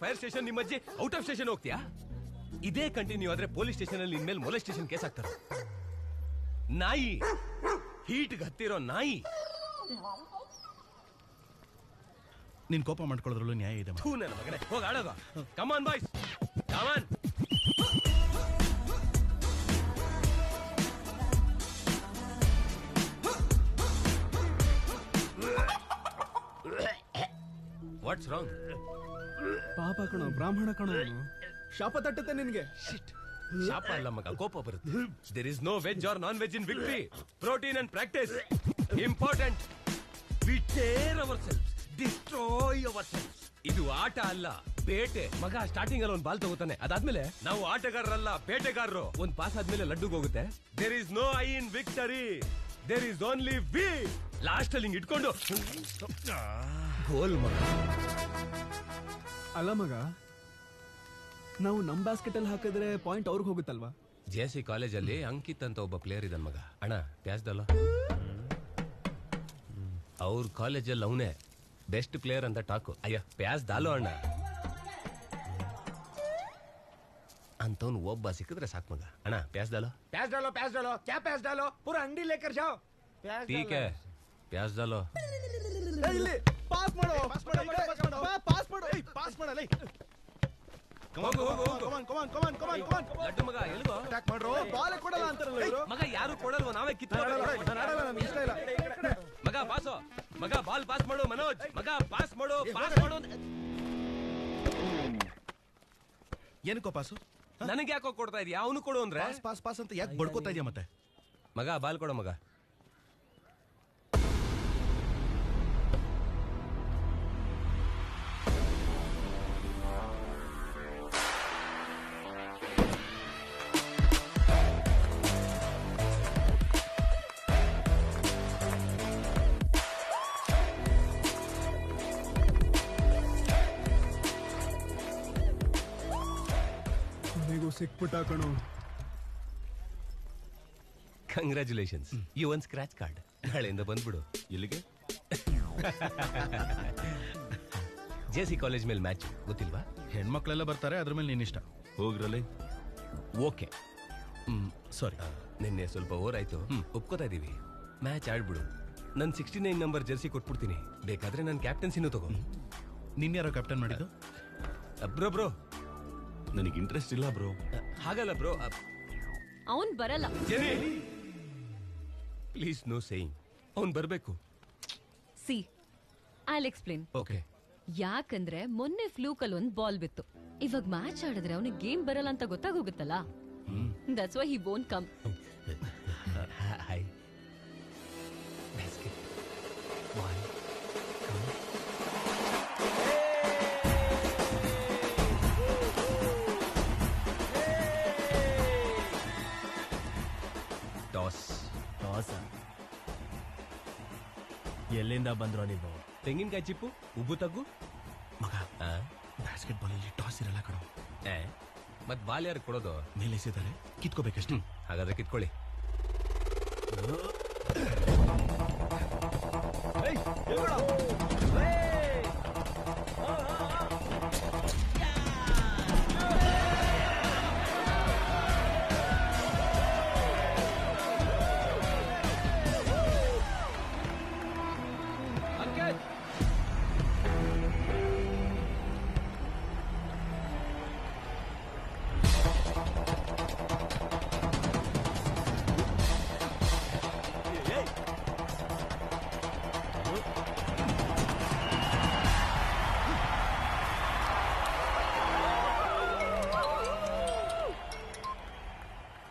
Fire station ನಿಮ್ಮ ಅಜ್ಜಿ out of station ಹೋಗ್ತೀಯಾ? ಇದೇ ಕಂಟಿನ್ಯೂ ಆದ್ರೆ ಪೊಲೀಸ್ ಸ್ಟೇಷನ್ ಅಲ್ಲಿ ಇನ್ಮೇಲೆ ಮೊಲೆಸ್ಟೇಷನ್ ಕೇಸ್ ಹಾಕ್ತಾರ. ನಾಯಿ, ಹೀಟ್ಗೆ ಹತ್ತಿರೋ ನಾಯಿ. ನೀನ್ ಕೋಪ ಮಾಡ್ಕೊಳ್ಳೋದ್ರಲ್ಲೂ ನ್ಯಾಯ ಇದೆ. ನನ್ನ ಮಗನೇ, ಹೋಗ ಆಡೋದು. Come on boys, come on. What's wrong? ಪಾಪ ಕಣೋ, ಬ್ರಾಹ್ಮಣ ಕಣೋ, ಶಾಪ ತಟ್ಟುತ್ತೆ ನಿನ್ಗೆ. ಶಾಪ ಅಲ್ಲ ಮಗ, ಕೋಪ ಬರುತ್ತೆ. There is no veg or non veg in victory. Protein and practice important. We tear our self, destroy our self. ಇದು ಆಟ ಅಲ್ಲ, ಬೇಟೆ. ಮಗ ಸ್ಟಾರ್ಟಿಂಗ್ ಅಲ್ಲಿ ಒಂದು ಬಾಲ್ ತಗೋತಾನೆ, ಅದಾದ್ಮೇಲೆ ನಾವು ಆಟಗಾರರಲ್ಲ, ಬೇಟೆಗಾರರು. ಒಂದ್ ಪಾಸ್ ಆದ್ಮೇಲೆ ಲಡ್ಡುಗೆ ಹೋಗುತ್ತೆ. There is no I in victory, there is only V. Last ಅಲ್ಲಿ ಹಿಂಗ್ ಇಟ್ಕೊಂಡು ಗೋಲ್ ಮಗ. ಅಲ್ಲ ಮಗ, ನಾವು ನಮ್ ಬ್ಯಾಸ್ಕೆಟ್ ಅಲ್ಲಿ ಹಾಕಿದ್ರೆ ಪಾಯಿಂಟ್ ಅವ್ರಿಗೆ ಹೋಗುತ್ತಲ್ವಾ? JC ಕಾಲೇಜಲ್ಲಿ ಅಂಕಿತ್ ಅಂತ ಒಬ್ಬ ಪ್ಲೇಯರ್ ಇದ್ದಾನ ಮಗ. ಅಣ್ಣ ಪ್ಯಾಸ್ದಲ್ಲ, ಅವ್ರ ಕಾಲೇಜಲ್ಲಿ ಅವನೇ ಬೆಸ್ಟ್ ಪ್ಲೇಯರ್ ಅಂತ ಟಾಕು. ಅಯ್ಯ ಪ್ಯಾಸ್ದಾಲೋ ಅಣ್ಣ. ಅಂತವ್ನು ಒಬ್ಬ ಸಿಕ್ಕಿದ್ರೆ ಸಾಕು ಮಗ. ಅಣ್ಣ ಪ್ಯಾಸ್ದಾಲೋ क्या प्याज डालो पूरा अंडी लेकर जाओ. ठीक है, प्याज डालो. ಇಲ್ಲಿ ಪಾಸ್ ಮಾಡೋ, ಪಾಸ್ ಮಾಡಲ್ಲ. ಹೋಗು ಹೋಗು ಹೋಗು. ಲಡ್ಡು ಮಗ ಎಲ್ಗೋ ಬಾಲ್ ಕೊಡಲ್ಲ ಅಂತಾರಲ್ಲ ಇವರು. ಮಗ ಯಾರು ಕೊಡಲ್ವ, ನಾವೇ ಕಿತ್ಕೊಳ್ಳೋದು. ಇಷ್ಟ ಇಲ್ಲ. ಮಗ ಪಾಸು, ಮಗ ಬಾಲ್ ಪಾಸ್ ಮಾಡು ಮನೋಜ್. ಮಗ ಪಾಸ್ ಮಾಡು, ಪಾಸ್ ಮಾಡು. ಏನಕ್ಕೋ ಪಾಸು? ನನಗೆ ಯಾಕೋ ಕೊಡ್ತಾ ಇದೀಯ? ಅವನು ಕೊಡು ಅಂದ್ರೆ ಪಾಸ್ ಪಾಸ್ ಅಂತ ಯಾಕೆ ಬಡ್ಕೋತಾ ಇದೆಯಾ ಮತ್ತೆ? ಮಗ ಬಾಲ್ ಕೊಡು ಮಗ. ನೀವು ಸಿಕ್ಬಿಟ್ಟ ಕಣೋ. Congratulations, you won scratch card. ನಾಳೆಯಿಂದ ಬಂದ್ಬಿಡು. ಎಲ್ಲಿಗೆ? JC ಕಾಲೇಜ್ ಮೇಲೆ ಮ್ಯಾಚ್ ಗೊತ್ತಿಲ್ವಾ? ಹೆಣ್ಮಕ್ಳೆಲ್ಲ ಬರ್ತಾರೆ, ಅದ್ರ ಮೇಲೆ ನೀನಿಷ್ಟ. ಹೋಗ್ರಲ್ಲಿ. ಓಕೆ, ಸಾರಿ, ನಿನ್ನೆ ಸ್ವಲ್ಪ ಓವರ್ ಆಯ್ತು. ಒಪ್ಕೋತಾ ಇದೀವಿ. ಮ್ಯಾಚ್ ಆಡ್ಬಿಡು. ನನ್ 69 ನಂಬರ್ ಜರ್ಸಿ ಕೊಟ್ಬಿಡ್ತೀನಿ. ಬೇಕಾದ್ರೆ ನನ್ ಕ್ಯಾಪ್ಟನ್ಸಿನೂ ತಗೋ. ನಿನ್ಯಾರೋ ಕ್ಯಾಪ್ಟನ್ ಮಾಡಿದ್ದು? ಬ್ರೋ ಬ್ರೋ, ನನಗೆ ಇಂಟ್ರೆಸ್ಟ್ ಇಲ್ಲ ಬ್ರೋ. ಹಾಗಲ್ಲ ಬ್ರೋ, ಅವನ್ ಬರಲ್ಲ. Please no saying. ಅವ್ನ್ ಬರ್ಬೇಕು. See I explain. ಓಕೆ. ಯಾಕಂದ್ರೆ ಮೊನ್ನೆ ಫ್ಲೂಕಲ್ ಒಂದ್ ಬಾಲ್ ಬಿತ್ತು. ಇವಾಗ ಮ್ಯಾಚ್ ಆಡಿದ್ರೆ ಅವನಿಗೆ ಗೇಮ್ ಬರಲ್ಲ ಅಂತ ಗೊತ್ತಾಗೋಗುತ್ತಲ್ಲ. That's why he won't come. Hi basketball come. Toss. ಎಲ್ಲಿಂದ ಬಂದ್ರೋ ನೀವು? ತೆಂಗಿನಕಾಯಿ ಚಿಪ್ಪು, ಉಬ್ಬು ತಗ್ಗು. ಮಗ, ಬ್ಯಾಸ್ಕೆಟ್ ಬಾಲ್ ಅಲ್ಲಿ ಟಾಸ್ ಇರಲ್ಲ ಕಣೋ. ಮತ್ ಬಾಲ್ ಯಾರು ಕೊಡೋದು? ಮೇಲೆ ಎಸೆತಾರೆ, ಕಿತ್ಕೋಬೇಕಷ್ಟೇ. ಹಾಗಾದ್ರೆ ಕಿತ್ಕೊಳ್ಳಿ.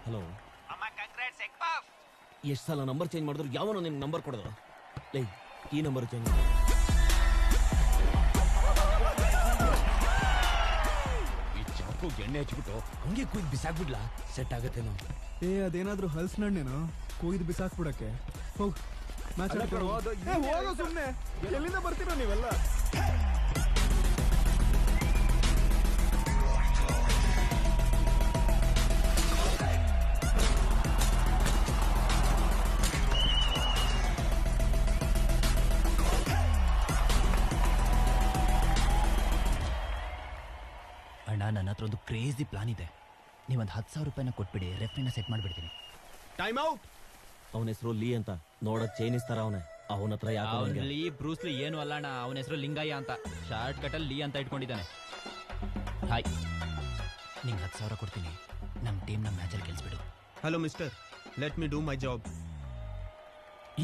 ಹಲೋ, ಎಷ್ಟು ಸಲ ನಂಬರ್ ಚೇಂಜ್ ಮಾಡಿದ್ರು ಯಾವನೋ ನಿನ್ ನಂಬರ್ ಕೊಡೋದು? ಲೈ, ಈ ನಂಬರ್ ಚೇಂಜ್ ಮಾಡಿ. ಈ ಚಾಕು ಎಣ್ಣೆ ಹಚ್ಬಿಟ್ಟು ಹಂಗೆ ಕುಯ್ದು ಬಿಸಾಕ್ಬಿಡ್ಲಾ? ಸೆಟ್ ಆಗತ್ತೇನೋ. ಅದೇನಾದ್ರೂ ಹಲ್ಸ್ನಣ್ಣೇನೋ ಕೊಯ್ದು ಬಿಸಾಕ್ಬಿಡಕ್ಕೆ. ಹೋಗ್ ಮ್ಯಾಚ್ ಸುಮ್ನೆ. ಎಲ್ಲಿಂದ ಬರ್ತೀರಾ ನೀವೆಲ್ಲ? ಅಣ್ಣ ನನ್ನ ಹತ್ರ ಒಂದು ಕ್ರೇಜಿ ಪ್ಲಾನ್ ಇದೆ. ನೀವೊಂದು 10,000 ರೂಪಾಯಿನ ಕೊಟ್ಬಿಡಿ, ರೆಫ್ರಿನ ಸೆಟ್ ಮಾಡ್ಬಿಡ್ತೀನಿ. Time out. ಅವನ ಹೆಸರು ಲೀ ಅಂತ, ನೋಡಕ್ ಚೈನೀಸ್ ತರ ಅವನೇ. ಅವನ ಹತ್ರ ಯಾಕೆ ಲೀ ಬ್ರೂಸ್ಲಿ ಏನು ಅಲ್ಲಣ್ಣ, ಅವನ ಹೆಸರು ಲಿಂಗಯ್ಯ ಅಂತ. ಶಾರ್ಟ್ ಕಟ್ ಅಲ್ಲಿ ಲೀ ಅಂತ ಇಟ್ಕೊಂಡಿದ್ದಾನೆ. ಹಾಯ್, ನಿಂಗೆ 10,000 ಕೊಡ್ತೀನಿ. ನಮ್ಮ ಟೀಮ್ನ ಮ್ಯಾಚಲ್ಲಿ ಗೆಲ್ಸ್ಬಿಡು. Hello mister, let me do my job.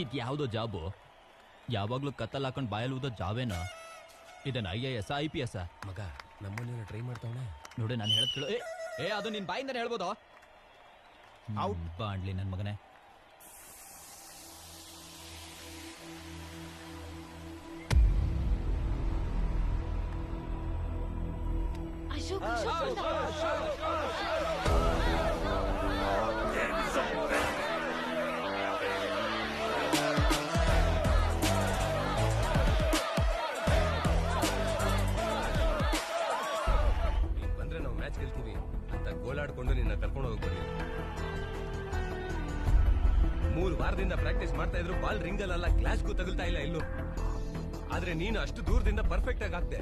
ಇದ್ ಯಾವ್ದೋ ಜಾಬು? ಯಾವಾಗ್ಲೂ ಕತ್ತಲ್ ಹಾಕೊಂಡ್ ಬಾಯಲ್ಲಿ ಊದೋ ಜಾಬೇನ? ಇದನ್ನ IAS IPS? ಮಗ ನಮ್ಮನ್ನ ಟ್ರೈ ಮಾಡ್ತಾವನೆ. ನೋಡಿ ನಾನು ಹೇಳದ್ ಕೇಳು. ಏ ಅದು ನಿನ್ ಬಾಯಿಂದ ಹೇಳ್ಬೋದಾ? ಔಟ್ ಬಾಂಡ್ಲಿ ನನ್ ಮಗನೇ. ಅಶೋಕ್ ನೀನ್ ಬಂದ್ರೆ ನಾವು ಮ್ಯಾಚ್ ಗೆಲ್ತೀವಿ ಅಂತ ಗೋಳಾಡ್ಕೊಂಡು ನಿನ್ನ ಕರ್ಕೊಂಡು ಹೋಗ್ಬನ್ನಿ. 3 ವಾರದಿಂದ ಪ್ರಾಕ್ಟೀಸ್ ಮಾಡ್ತಾ ಇದ್ರು ಬಾಲ್ ರಿಂಗಲ್ಲ ಗ್ಲಾಸ್ಗೂ ತಗುಲ್ತಾ ಇಲ್ಲ ಎಲ್ಲೂ. ಆದ್ರೆ ನೀನು ಅಷ್ಟು ದೂರದಿಂದ ಪರ್ಫೆಕ್ಟ್ ಆಗಿ ಆಗ್ತೆ.